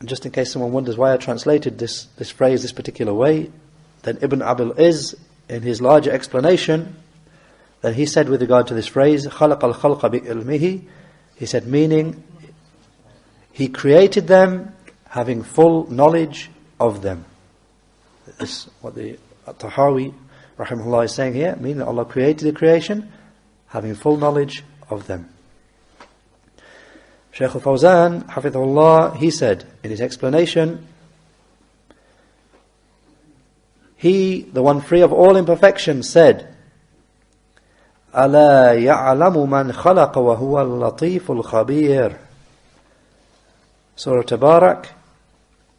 And just in case someone wonders why I translated this phrase this particular way, then Ibn Abil Izz, in his larger explanation, then he said with regard to this phrase, خَلَقَ الْخَلْقَ بِإِلْمِهِ, he said, meaning, He created them having full knowledge of them. This is what the Tahawi, rahimahullah, is saying here, meaning that Allah created the creation having full knowledge of them. Shaykh al-Fawzan, hafidhahullah, he said in his explanation, He, the one free of all imperfections, said, أَلَا يَعْلَمُ مَنْ خَلَقَ وَهُوَ اللَّطِيفُ الْخَبِيرُ. Surah Tabarak,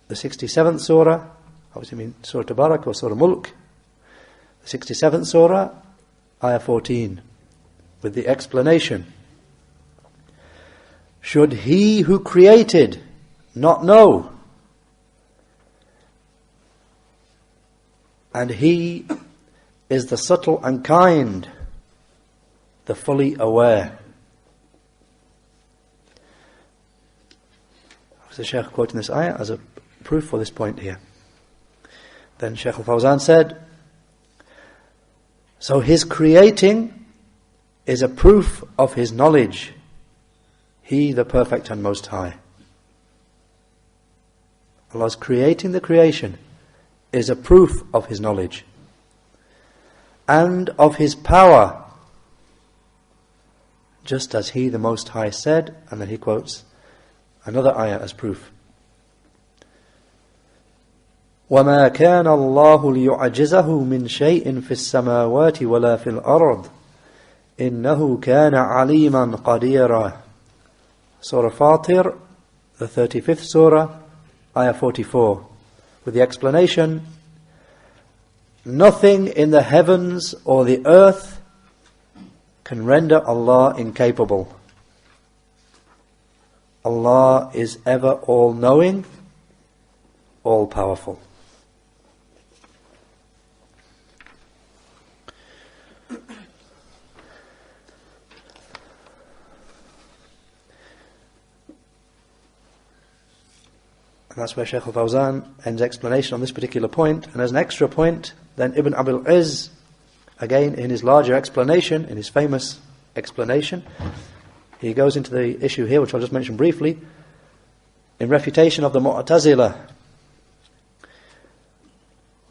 the 67th surah, obviously mean Surah Tabarak or Surah Mulk, the 67th surah, ayah 14, with the explanation. Should he who created not know? And he is the subtle and kind, the fully aware. The Shaykh quoting this ayah as a proof for this point here. Then Shaykh al-Fawzan said, so his creating is a proof of his knowledge. He, the perfect and most high. Allah's creating the creation is a proof of his knowledge and of his power, just as he, the most high, said, and then he quotes another ayah as proof. وَمَا كَانَ اللَّهُ لِيُعْجِزَهُ مِنْ شَيْءٍ فِي السَّمَاوَاتِ وَلَا فِي الْأَرْضِ إِنَّهُ كَانَ عَلِيمًا قَدِيرًا. Surah Fatir, the 35th surah, ayah 44, with the explanation, nothing in the heavens or the earth can render Allah incapable. Allah is ever all-knowing, all-powerful. And that's where Shaykh al-Fawzan ends explanation on this particular point. And as an extra point, then Ibn Abil Izz, again in his larger explanation, in his famous explanation, he goes into the issue here, which I'll just mention briefly, in refutation of the Mu'tazila.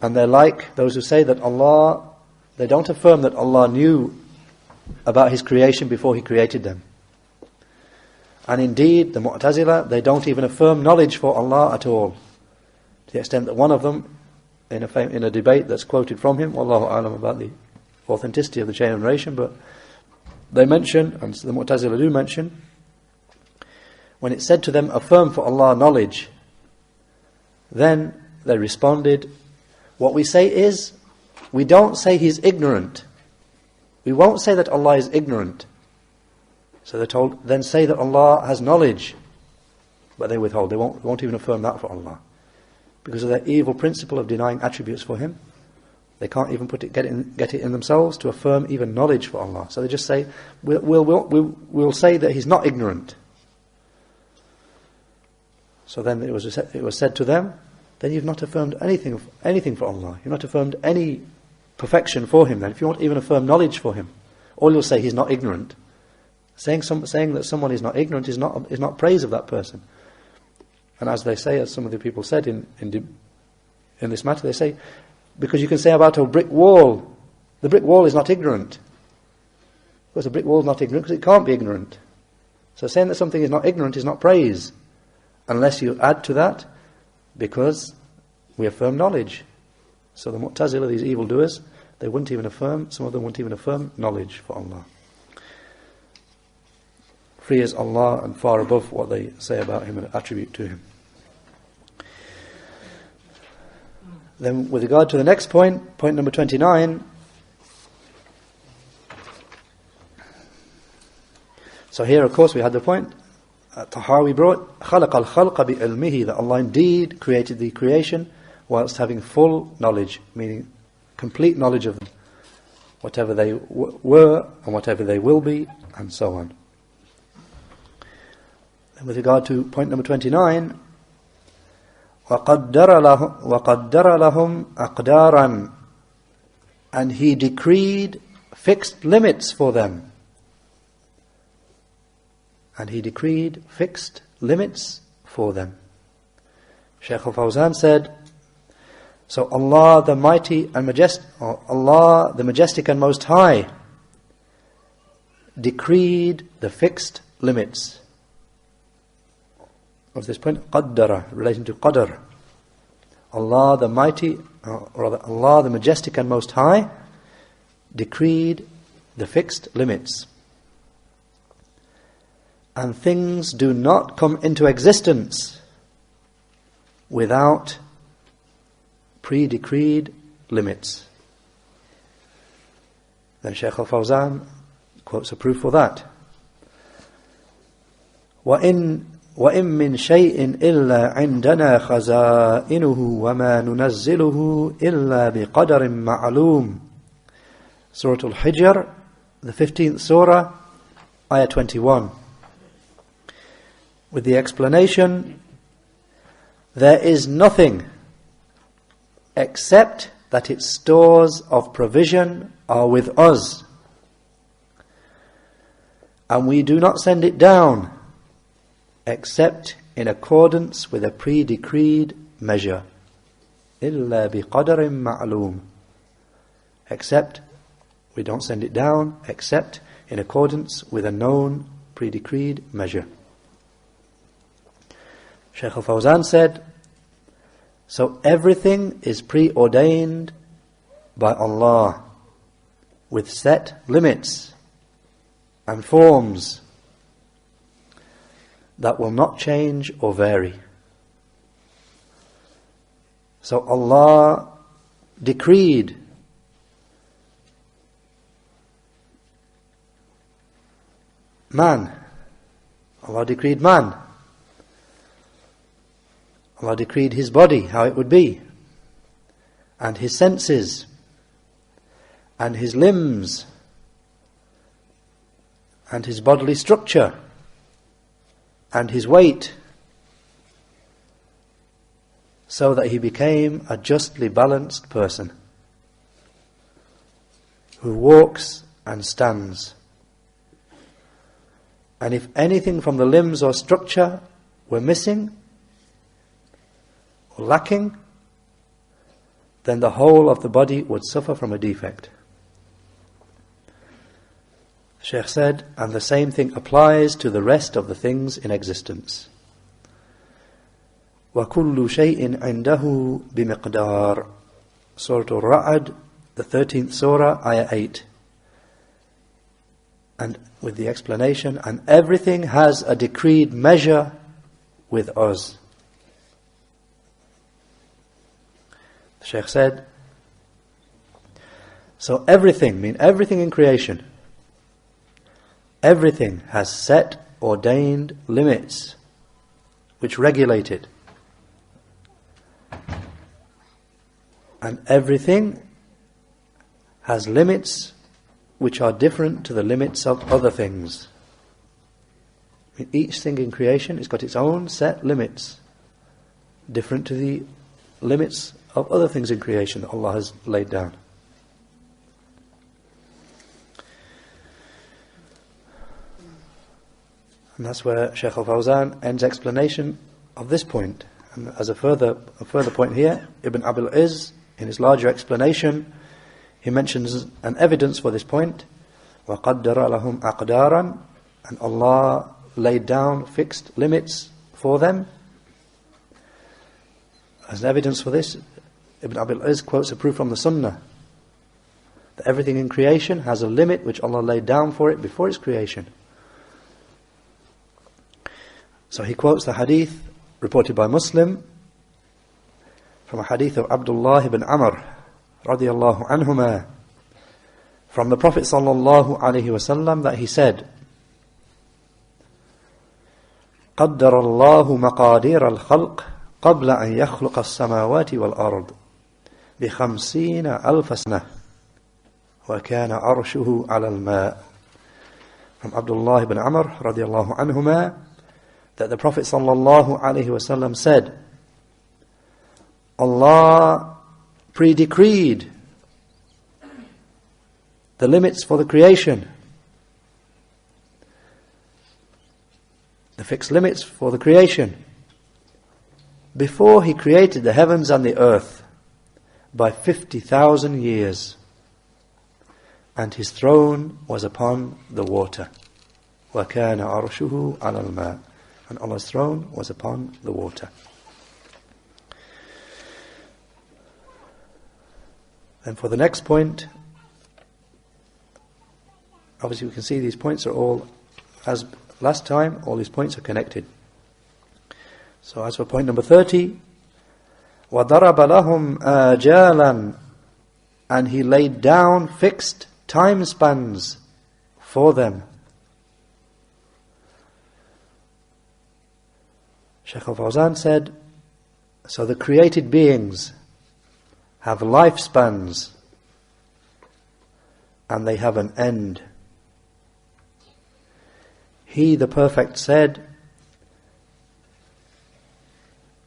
And they're like those who say that Allah, they don't affirm that Allah knew about His creation before He created them. And indeed, the Mu'tazila, they don't even affirm knowledge for Allah at all. To the extent that one of them, in a debate that's quoted from him, Wallahu a'lam about the authenticity of the chain of narration, but they mention, and the Mu'tazila do mention, when it's said to them, affirm for Allah knowledge, then they responded, what we say is, we don't say He's ignorant. We won't say that Allah is ignorant. So they're told, then say that Allah has knowledge. But they withhold, they won't even affirm that for Allah. Because of their evil principle of denying attributes for Him. They can't even get it in themselves to affirm even knowledge for Allah. So they just say, we'll say that He's not ignorant. So then it was said to them, then you've not affirmed anything for Allah. You've not affirmed any perfection for Him then. If you won't even affirm knowledge for Him, all you'll say He's not ignorant. Saying that someone is not ignorant is not praise of that person. And as they say, as some of the people said in this matter, they say, because you can say about a brick wall, the brick wall is not ignorant. Because the brick wall is not ignorant because it can't be ignorant. So saying that something is not ignorant is not praise, unless you add to that, because we affirm knowledge. So the Mu'tazila, these evildoers, some of them wouldn't even affirm knowledge for Allah. Free is Allah and far above what they say about Him and attribute to Him. Then with regard to the next point, point number 29. So here of course we had the point, Tahawi brought, خَلَقَ الْخَلْقَ بِعِلْمِهِ, that Allah indeed created the creation whilst having full knowledge, meaning complete knowledge of them, whatever they were and whatever they will be, and so on. And with regard to point number 29, وَقَدَّرَ لَهُمْ أَقْدَارًا, and He decreed fixed limits for them. And He decreed fixed limits for them. Shaykh al-Fawzan said, so Allah the mighty and majestic, Allah the majestic and most high, decreed the fixed limits. What's this point? Qaddara, relating to qadr. Allah the mighty, or rather Allah the majestic and most high, decreed the fixed limits. And things do not come into existence without pre-decreed limits. Then Shaykh al-Fawzan quotes a proof for that. وَإِن مِّن شَيْءٍ إِلَّا عِنْدَنَا خَزَائِنُهُ وَمَا نُنَزِّلُهُ إِلَّا بِقَدَرٍ مَعْلُومٍ. Surah Al-Hijr, the 15th surah, ayah 21. With the explanation, there is nothing except that its stores of provision are with us, and we do not send it down except in accordance with a pre-decreed measure. إِلَّا بِقَدَرٍ مَعْلُومٍ. Except, we don't send it down except in accordance with a known pre-decreed measure. Shaykh al-Fawzan said, so everything is preordained by Allah with set limits and forms that will not change or vary. So Allah decreed man. Allah decreed man. Allah decreed his body, how it would be, and his senses, and his limbs, and his bodily structure, and his weight, so that he became a justly balanced person who walks and stands. And if anything from the limbs or structure were missing or lacking, then the whole of the body would suffer from a defect. The Shaykh said, and the same thing applies to the rest of the things in existence. وَكُلُّ شَيْءٍ عِنْدَهُ بِمِقْدَارٍ. Surah Al-Ra'd, the 13th surah, ayah 8. And with the explanation, and everything has a decreed measure with us. The Shaykh said, so everything, mean everything in creation, everything has set, ordained limits which regulate it. And everything has limits which are different to the limits of other things. Each thing in creation has got its own set limits, different to the limits of other things in creation that Allah has laid down. And that's where Shaykh al-Fawzan ends explanation of this point. And as a further point here, Ibn Abil Izz, in his larger explanation, he mentions an evidence for this point. وَقَدَّرَ لَهُمْ أَقْدَارًا, and Allah laid down fixed limits for them. As an evidence for this, Ibn Abil Izz quotes a proof from the Sunnah that everything in creation has a limit which Allah laid down for it before its creation. So he quotes the hadith reported by Muslim from a hadith of Abdullah ibn Amr radiyallahu anhuma from the Prophet sallallahu alaihi wasallam that he said, قَدَّرَ اللَّهُ مَقَادِيرَ الْخَلْقِ قَبْلَ أَنْ يَخْلُقَ السَّمَاوَاتِ وَالْأَرْضِ ب50,000 سنة وكان عرشه على الماء. From Abdullah ibn Amr radiyallahu anhuma that the Prophet sallallahu alaihi wasallam said, Allah pre-decreed the limits for the creation, the fixed limits for the creation, before He created the heavens and the earth by 50,000 years. And His throne was upon the water. وَكَانَ عَرْشُهُ عَلَى الْمَاءِ. And Allah's throne was upon the water. And for the next point, obviously we can see these points are all, as last time, all these points are connected. So as for point number 30, وَضَرَبَ لَهُمْ آجَالًا, and He laid down fixed time spans for them. Shaykh al-Fawzan said, so the created beings have lifespans and they have an end. He, the Perfect, said,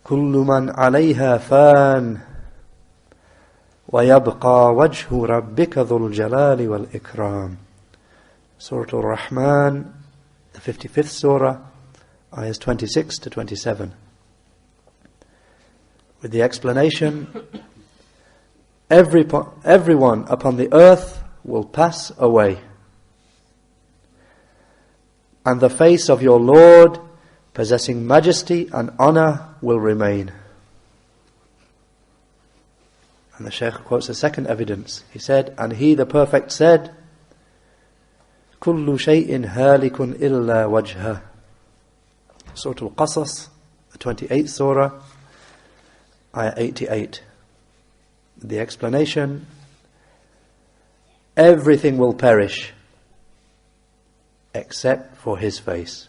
كُلُّ مَنْ عَلَيْهَا فَانٍ وَيَبْقَى وَجْهُ رَبِّكَ ذُو الْجَلَالِ وَالْإِكْرَامِ. Surah Al-Rahman, the 55th surah, ayahs 26 to 27. With the explanation, everyone upon the earth will pass away, and the face of your Lord, possessing majesty and honor, will remain. And the Shaykh quotes a second evidence. He said, and He, the Perfect, said, كُلُّ شَيْءٍ هَالِكٌ إِلَّا وَجْهَهُ. Surah Al-Qasas, the 28th surah, ayah 88. The explanation, everything will perish except for His face,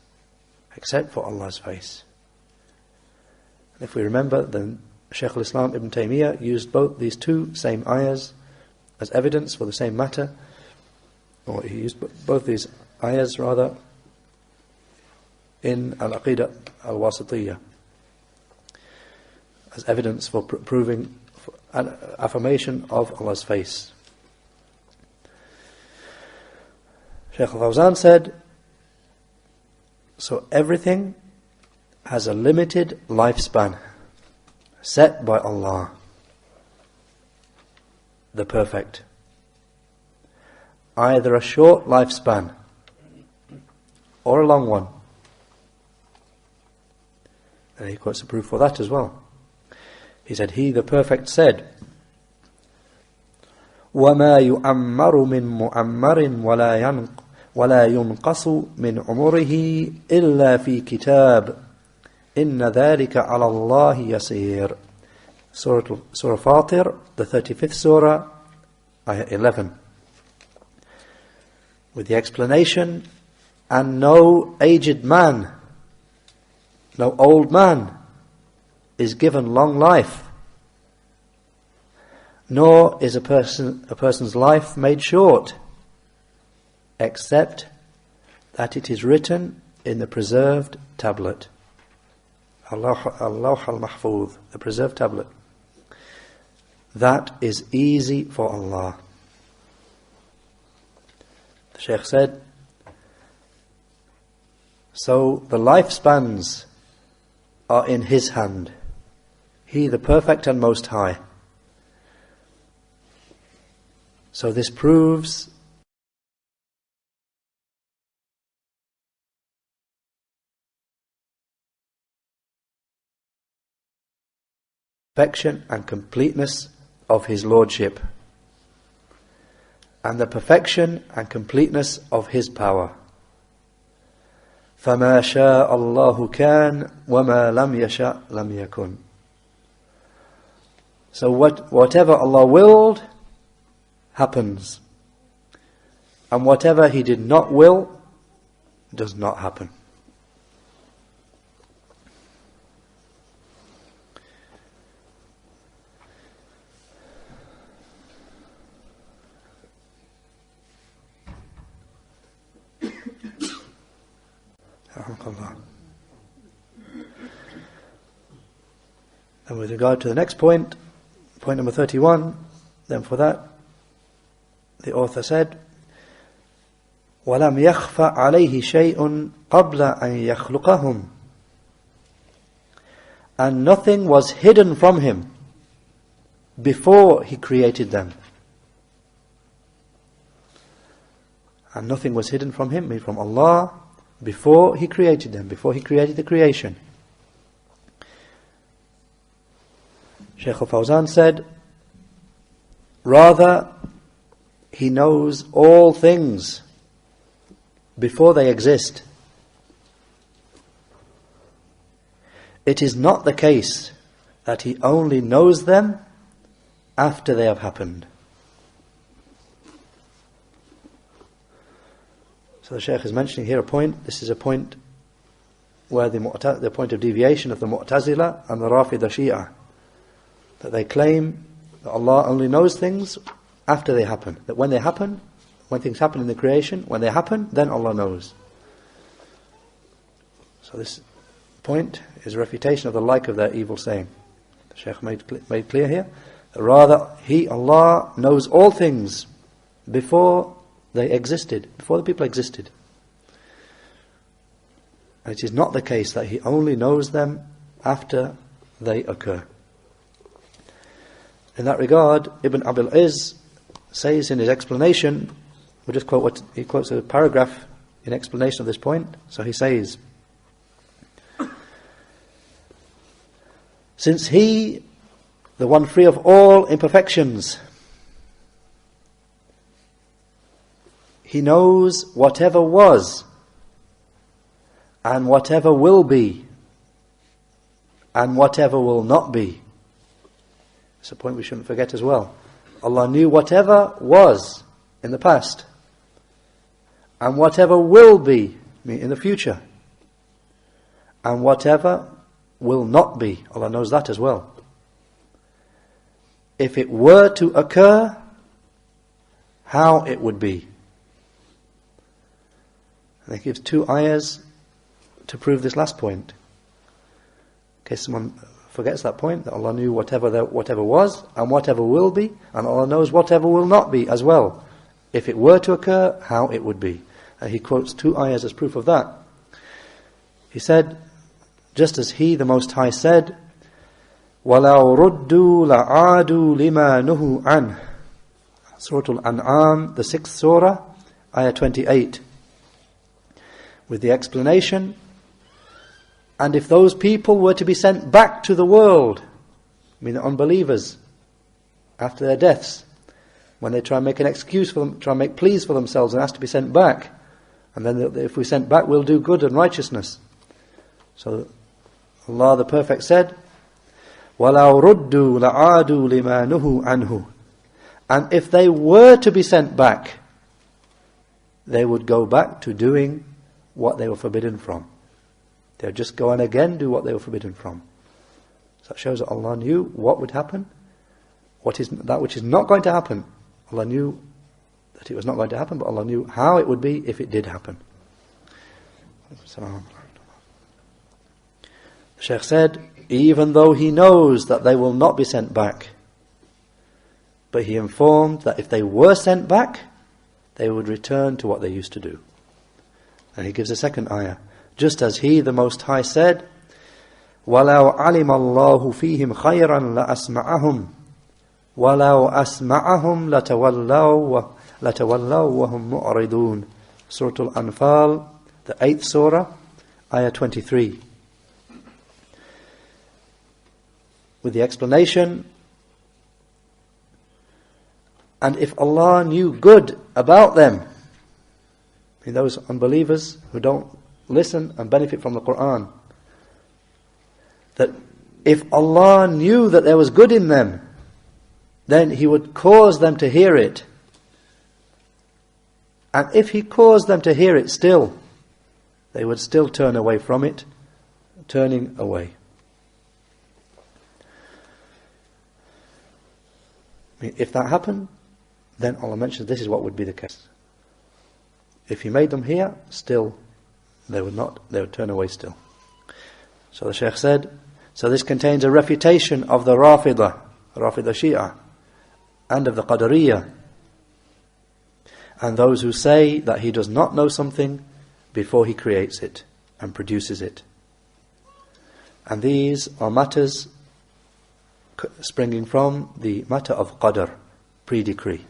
except for Allah's face. And if we remember, then Shaykh al-Islam Ibn Taymiyyah used both these two same ayahs as evidence for the same matter, or he used both these ayahs rather in Al-Aqidah Al-Wasitiyah as evidence for proving an affirmation of Allah's face. Shaykh al-Fawzan said, so everything has a limited lifespan set by Allah, the Perfect. Either a short lifespan or a long one. And he quotes a proof for that as well. He said, He, the Perfect, said, وَمَا يُؤَمَّرُ مِن مُؤَمَّرٍ وَلَا يُنْقَصُ مِنْ عُمُرِهِ إِلَّا فِي كِتَابٍ إِنَّ ذَلِكَ عَلَى اللَّهِ يَسِيرٌ. Surah Fatir, the 35th surah, ayah 11. With the explanation, and no aged man, no old man, is given long life, nor is a person's life made short, except that it is written in the preserved tablet. Allah al-Mahfuz, the preserved tablet. That is easy for Allah. The Shaykh said, so the lifespans are in His hand. He, the Perfect and Most High. So this proves perfection and completeness of His Lordship, and the perfection and completeness of His power. فَمَا شَاءَ اللَّهُ كَانَ وَمَا لَمْ يَشَأْ لَمْ يَكُنْ. So whatever Allah willed happens, and whatever He did not will does not happen. And with regard to the next point, point number 31, then for that, the author said, وَلَمْ يَخْفَ عَلَيْهِ شَيْءٌ قَبْلَ أَنْ يَخْلُقَهُمْ. And nothing was hidden from him before he created them. And nothing was hidden from him, meaning from Allah, before he created them, before he created the creation. Shaykh al-Fawzan said, rather, he knows all things before they exist. It is not the case that he only knows them after they have happened. So the Shaykh is mentioning here a point. This is a point where the point of deviation of the Mu'tazila and the Rafida Shia, that they claim that Allah only knows things after they happen. That when they happen, when things happen in the creation, when they happen, then Allah knows. So this point is a refutation of the like of their evil saying. The Shaykh made clear here that rather He, Allah, knows all things before they existed, before the people existed. And it is not the case that He only knows them after they occur. In that regard, Ibn Abil Izz says in his explanation, we'll just quote what he quotes, a paragraph in explanation of this point. So he says, since He, the one free of all imperfections, He knows whatever was and whatever will be and whatever will not be. It's a point we shouldn't forget as well. Allah knew whatever was in the past and whatever will be in the future and whatever will not be. Allah knows that as well. If it were to occur, how it would be. And he gives two ayahs to prove this last point. In case someone forgets that point, that Allah knew whatever was and whatever will be, and Allah knows whatever will not be as well. If it were to occur, how it would be. And he quotes two ayahs as proof of that. He said, just as He, the Most High, said, وَلَوْ رُدُّوا لَعَادُوا لِمَا نُهُوا عَنْهُ. Surah Al-An'am, the 6th surah, ayah 28. With the explanation, and if those people were to be sent back to the world, I mean the unbelievers, after their deaths, when they try and make an excuse for them, try and make pleas for themselves and ask to be sent back, and then if we're sent back, we'll do good and righteousness. So Allah the Perfect said, وَلَوْ رُدُّوا لَعَادُوا لِمَا نُهُوا عَنْهُ. And if they were to be sent back, they would go back to doing what they were forbidden from. They'll just go and again do what they were forbidden from. So that shows that Allah knew what would happen, that which is not going to happen. Allah knew that it was not going to happen, but Allah knew how it would be if it did happen. The Shaykh said, even though He knows that they will not be sent back, but He informed that if they were sent back, they would return to what they used to do. And he gives a second ayah. Just as He, the Most High, said, وَلَوْ عَلِمَ اللَّهُ فِيهِمْ خَيْرًا لَأَسْمَعَهُمْ وَلَوْ أَسْمَعَهُمْ لَتَوَلَّوْا وَهُمْ مُعْرِضُونَ. Surah Al-Anfal, the 8th surah, ayah 23. With the explanation, and if Allah knew good about them, in those unbelievers who don't listen and benefit from the Qur'an, that if Allah knew that there was good in them, then He would cause them to hear it. And if He caused them to hear it still, they would still turn away from it, turning away. If that happened, then Allah mentions this is what would be the case. If He made them hear, still they would turn away still. So the Shaykh said, So this contains a refutation of the Rafida Shia, and of the Qadariyah, and those who say that he does not know something before he creates it and produces it. And these are matters springing from the matter of Qadr, pre-decree.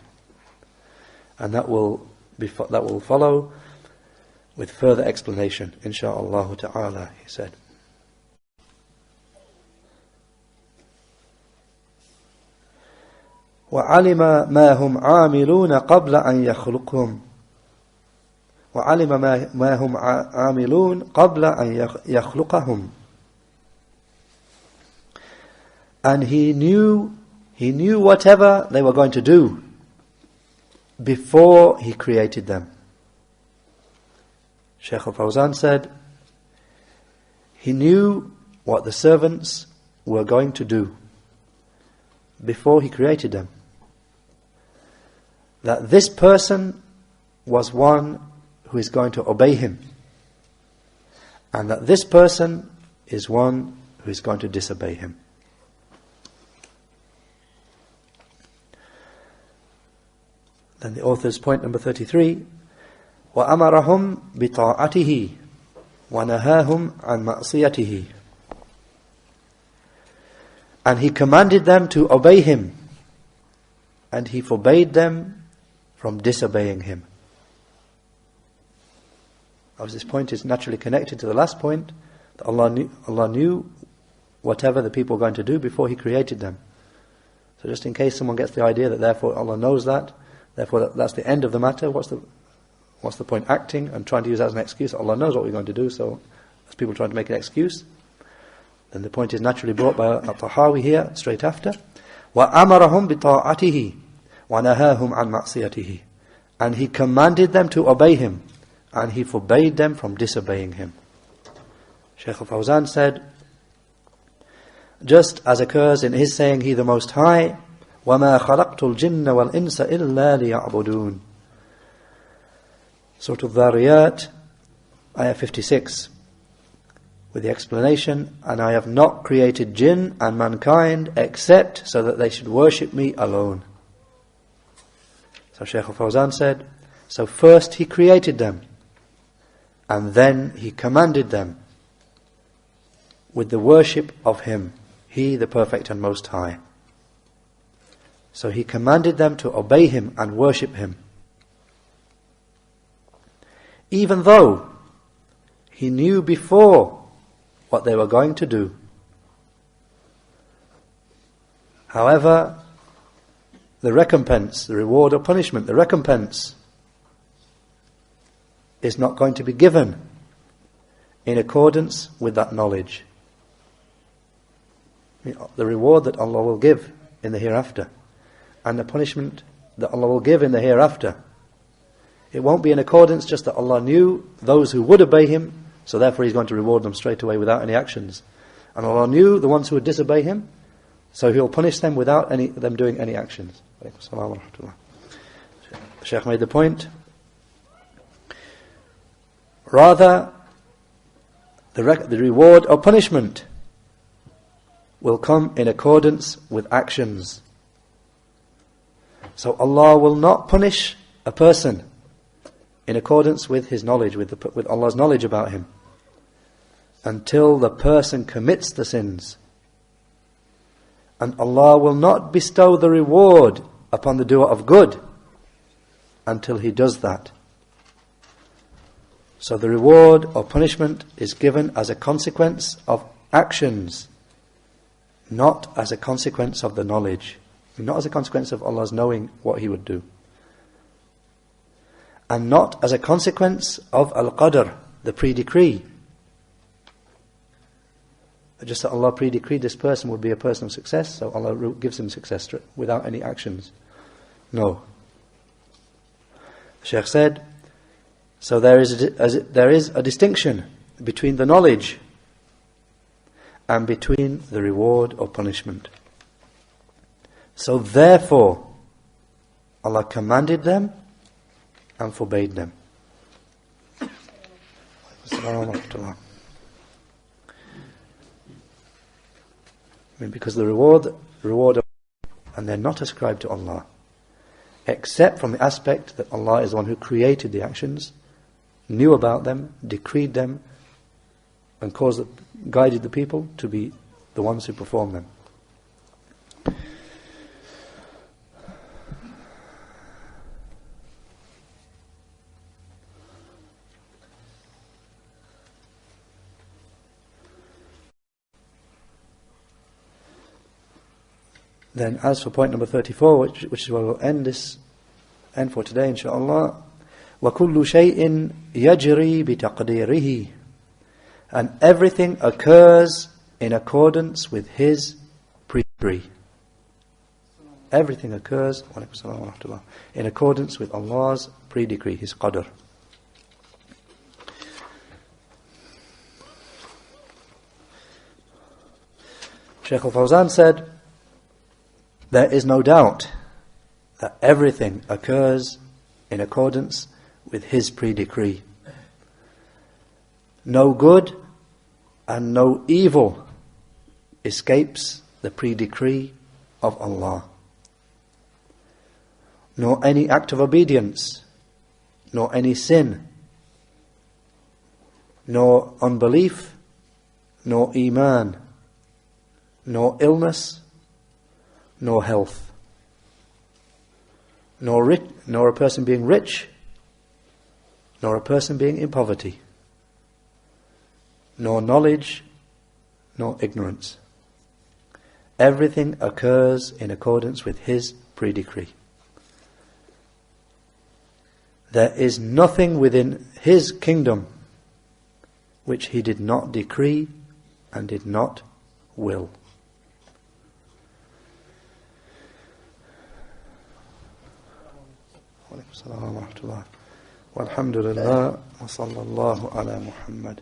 And that will follow with further explanation, insha'Allah ta'ala, he said. وَعَلِمَ مَا هُمْ عَامِلُونَ قَبْلَ أَنْ يَخْلُقْهُمْ وَعَلِمَ مَا هُمْ عَامِلُونَ قَبْلَ أَنْ يَخْلُقَهُمْ. And he knew whatever they were going to do before he created them. Shaykh al-Fawzan said, he knew what the servants were going to do before he created them. That this person was one who is going to obey him, and that this person is one who is going to disobey him. Then the author's point number 33, وَأَمَرَهُمْ بِطَاعَتِهِ وَنَهَاهُمْ عَنْ مَعْصِيَتِهِ. And he commanded them to obey him, and he forbade them from disobeying him. As this point is naturally connected to the last point, that Allah knew whatever the people were going to do before he created them. So just in case someone gets the idea that therefore Allah knows that, therefore that's the end of the matter, what's the point acting and trying to use that as an excuse? Allah knows what we're going to do, so as people trying to make an excuse, then the point is naturally brought by Al-Tahawi here, straight after. وَأَمَرَهُمْ بِطَاعَتِهِ وَنَهَاهُمْ عَنْ مَعْصِيَتِهِ. And he commanded them to obey him, and he forbade them from disobeying him. Shaykh al-Fawzan said, just as occurs in his saying, He the Most High, وَمَا خَلَقْتُ الْجِنَّ وَالْإِنسَ إِلَّا لِيَعْبُدُونَ. Surah Al-Dhariyat, ayah 56, with the explanation, and I have not created jinn and mankind except so that they should worship me alone. So Shaykh al-Fawzan said, so first he created them, and then he commanded them with the worship of him, he the Perfect and Most High. So he commanded them to obey him and worship him, even though he knew before what they were going to do. However, the recompense, the reward or punishment, the recompense is not going to be given in accordance with that knowledge. The reward that Allah will give in the hereafter and the punishment that Allah will give in the hereafter, it won't be in accordance just that Allah knew those who would obey him, so therefore he's going to reward them straight away without any actions. And Allah knew the ones who would disobey him, so he'll punish them without them doing any actions. The Shaykh made the point, rather the reward or punishment will come in accordance with actions. So Allah will not punish a person in accordance with his knowledge, with Allah's knowledge about him, until the person commits the sins. And Allah will not bestow the reward upon the doer of good until he does that. So the reward or punishment is given as a consequence of actions, not as a consequence of the knowledge, not as a consequence of Allah's knowing what he would do, and not as a consequence of al-qadr, the pre-decree. Just that Allah pre-decreed this person would be a person of success, so Allah gives him success without any actions. No. The Shaykh said, so there is a distinction between the knowledge and between the reward or punishment. So therefore, Allah commanded them and forbade them. because the reward and they're not ascribed to Allah, except from the aspect that Allah is the one who created the actions, knew about them, decreed them, and guided the people to be the ones who perform them. Then, as for point number 34, which is where we'll end for today, inshaAllah, وَكُلُّ شَيْءٍ يَجْرِي بِتَقْدِيرِهِ, and everything occurs in accordance with His pre-decree. Everything occurs in accordance with Allah's pre-decree, His qadr. Shaykh al-Fawzan said, there is no doubt that everything occurs in accordance with His pre-decree. No good and no evil escapes the pre-decree of Allah. Nor any act of obedience, nor any sin, nor unbelief, nor iman, nor illness, nor health, nor a person being rich, nor a person being in poverty, nor knowledge, nor ignorance. Everything occurs in accordance with His pre-decree. There is nothing within His kingdom which He did not decree and did not will. Walhamdulillah wa sallallahu ala Muhammad.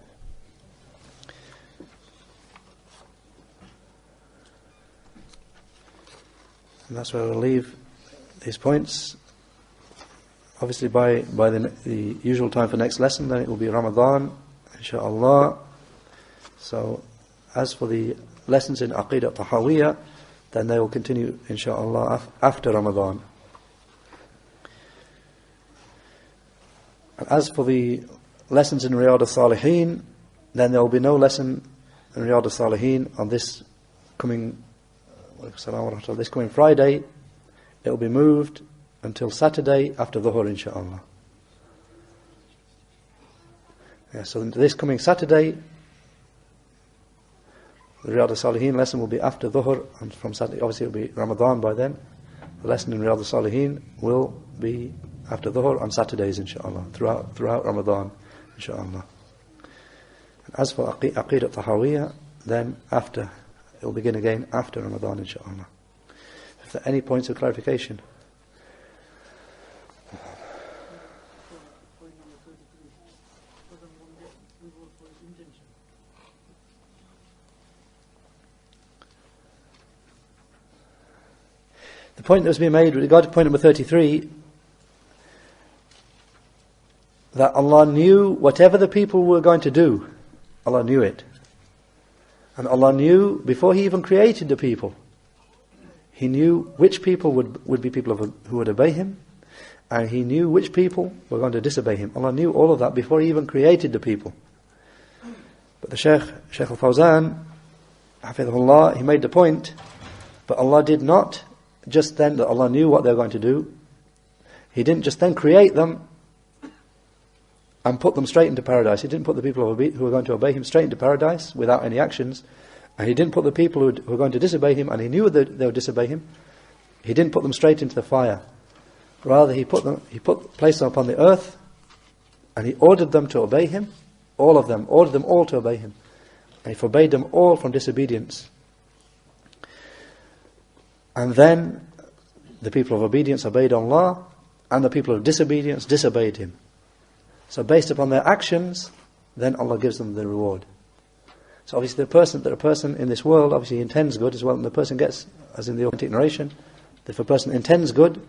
And that's where we'll leave these points. Obviously by the usual time for next lesson, then it will be Ramadan, inshaAllah. So as for the lessons in Aqidah Tahawiyah, then they will continue inshaAllah after Ramadan. And as for the lessons in Riyadh al-Salihin, then there will be no lesson in Riyadh al-Salihin on this coming Friday. It will be moved until Saturday after Dhuhr, inshaAllah. So this coming Saturday, the Riyadh al-Salihin lesson will be after Dhuhr, and from Saturday, obviously it will be Ramadan by then. The lesson in Riyadh al-Salihin will be after Dhuhr on Saturdays, inshaAllah, throughout Ramadan, inshaAllah. And as for Aqidah Tahawiyah, then it will begin again after Ramadan, inshaAllah. If there are any points of clarification? The point that was being made with regard to point number 33, that Allah knew whatever the people were going to do, Allah knew it. And Allah knew before He even created the people. He knew which people would be people who would obey Him, and He knew which people were going to disobey Him. Allah knew all of that before He even created the people. But the Shaykh al-Fawzan, Hafidhullah, he made the point, but Allah did not just then, that Allah knew what they were going to do. He didn't just then create them and put them straight into paradise. He didn't put the people who were going to obey Him straight into paradise without any actions. And He didn't put the people who were going to disobey Him, and He knew that they would disobey Him. He didn't put them straight into the fire. Rather, He placed them upon the earth, and He ordered them to obey Him, all of them, ordered them all to obey Him. And He forbade them all from disobedience. And then the people of obedience obeyed Allah, and the people of disobedience disobeyed Him. So based upon their actions, then Allah gives them the reward. So obviously a person in this world obviously intends good as well, and the person gets, as in the authentic narration, if a person intends good,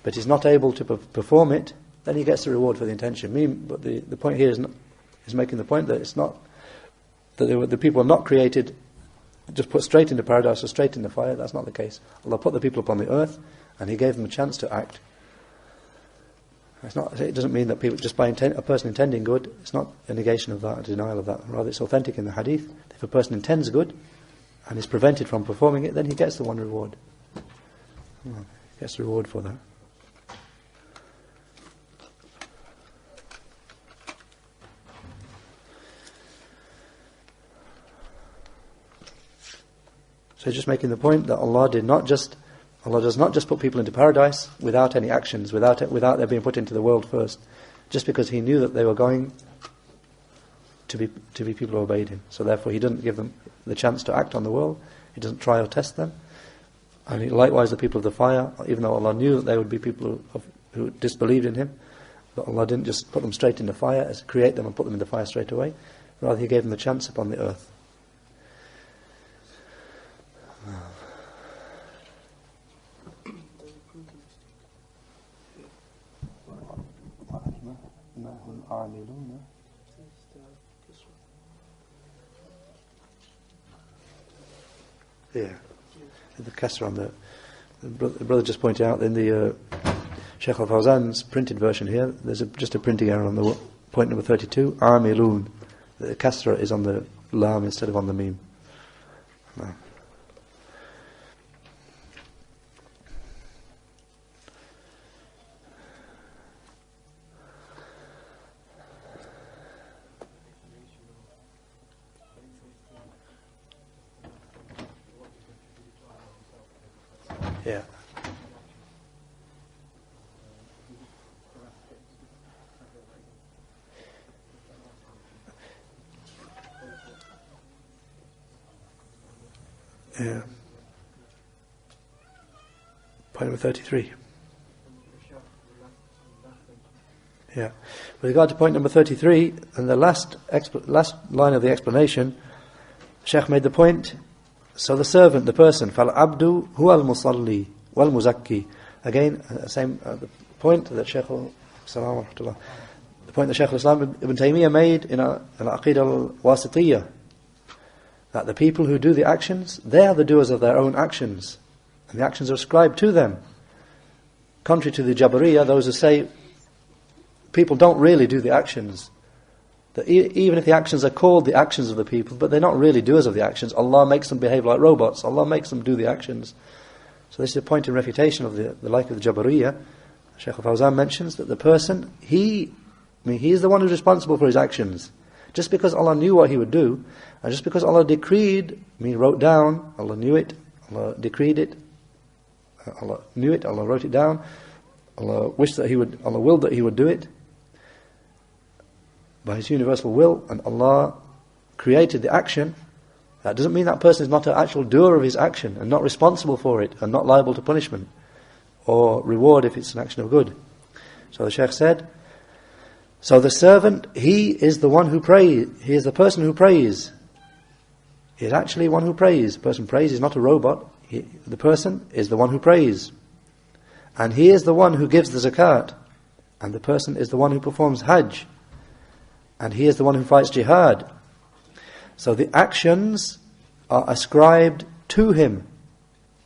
but is not able to perform it, then he gets the reward for the intention. But the point here is making the point that it's not, that the people are not created just put straight into paradise or straight into fire. That's not the case. Allah put the people upon the earth and He gave them a chance to act. It doesn't mean that people, just by a person intending good, it's not a negation of that, a denial of that. Rather, it's authentic in the hadith. If a person intends good and is prevented from performing it, then he gets the one reward. He gets the reward for that. So just making the point that Allah does not just put people into paradise without any actions, without their being put into the world first, just because He knew that they were going to be people who obeyed Him. So therefore He doesn't give them the chance to act on the world. He doesn't try or test them. And likewise the people of the fire, even though Allah knew that they would be people who disbelieved in Him, but Allah didn't just put them straight into fire, create them and put them in the fire straight away. Rather He gave them a chance upon the earth. Yeah, the kasra on the brother just pointed out in the Shaykh al-Fawzan's printed version here, there's just a printing error on the point number 32. Amilun, the kasra is on the lam instead of on the meme. No. Yeah. Yeah. Point number 33. Yeah. With regard to point number 33, and the last line of the explanation, Shaykh made the point. So the servant, the person, فَالْعَبْدُ هُوَ الْمُصَلِّي وَالْمُزَكِّي. Again, same the point that Shaykh the point that Shaykh al-Islam Ibn Taymiyyah made in Al-Aqidah al-Wasitiyah, that the people who do the actions, they are the doers of their own actions, and the actions are ascribed to them. Contrary to the Jabariyah, those who say people don't really do the actions, that even if the actions are called the actions of the people, but they're not really doers of the actions. Allah makes them behave like robots. Allah makes them do the actions. So this is a point in refutation of the like of the Jabariyah. Shaykh al-Fawzan mentions that the person, he is the one who's responsible for his actions. Just because Allah knew what He would do, and just because Allah decreed, wrote down, Allah knew it, Allah decreed it, Allah knew it, Allah wrote it down, Allah willed that He would do it, by His universal will, and Allah created the action. That doesn't mean that person is not an actual doer of his action and not responsible for it and not liable to punishment or reward if it's an action of good. So the Shaykh said, so the servant, he is the one who prays. He is the person who prays. He is actually one who prays. The person prays is not a robot. The person is the one who prays. And he is the one who gives the zakat. And the person is the one who performs hajj. And he is the one who fights jihad. So the actions are ascribed to him.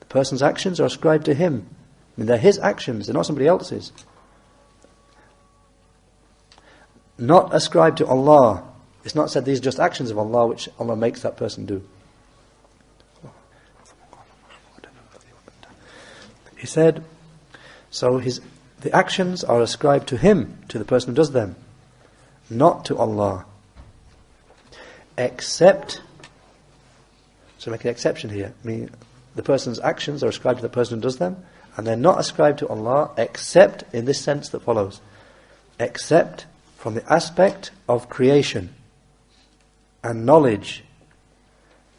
The person's actions are ascribed to him. They're his actions, they're not somebody else's. Not ascribed to Allah. It's not said these are just actions of Allah which Allah makes that person do. He said, so the actions are ascribed to him, to the person who does them, not to Allah. Except, so make an exception here, the person's actions are ascribed to the person who does them, and they're not ascribed to Allah except in this sense that follows. Except from the aspect of creation and knowledge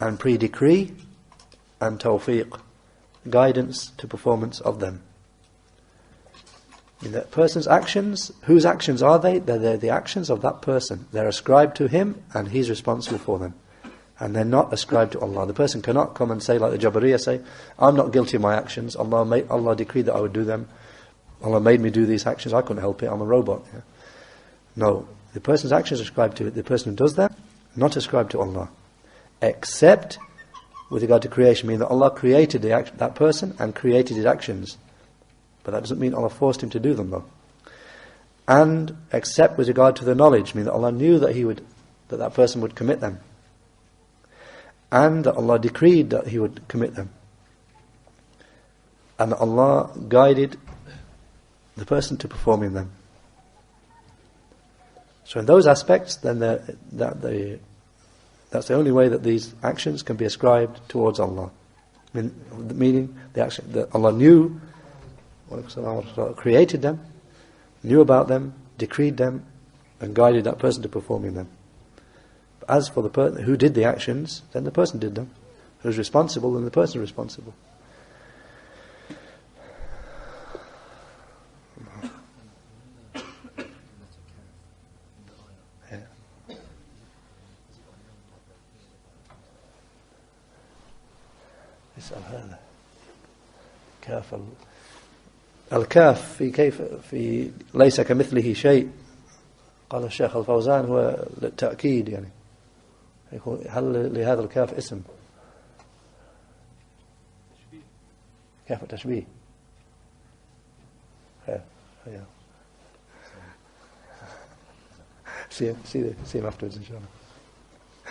and pre-decree and tawfiq, guidance to performance of them. In that person's actions, whose actions are they? They're the actions of that person. They're ascribed to him and he's responsible for them. And they're not ascribed to Allah. The person cannot come and say, like the Jabariyah say, I'm not guilty of my actions. Allah decreed that I would do them. Allah made me do these actions. I couldn't help it. I'm a robot. Yeah. No. The person's actions are ascribed to the person who does them, not ascribed to Allah. Except with regard to creation mean that Allah created that person and created his actions. But that doesn't mean Allah forced him to do them, though. And accept with regard to the knowledge mean that Allah knew that person would commit them. And that Allah decreed that he would commit them. And that Allah guided the person to performing them. So in those aspects, then that's the only way that these actions can be ascribed towards Allah. Meaning the action that Allah knew, created them, knew about them, decreed them, and guided that person to performing them. But as for the person who did the actions, then the person did them. Who's responsible, then the person is responsible. اسأل هذا كاف الكاف في كيف في ليس كمثله شيء. قال الشيخ الفوزان هو للتأكيد، يعني هل لهذا الكاف اسم؟ كاف التشبيه. See him afterwards, inshallah.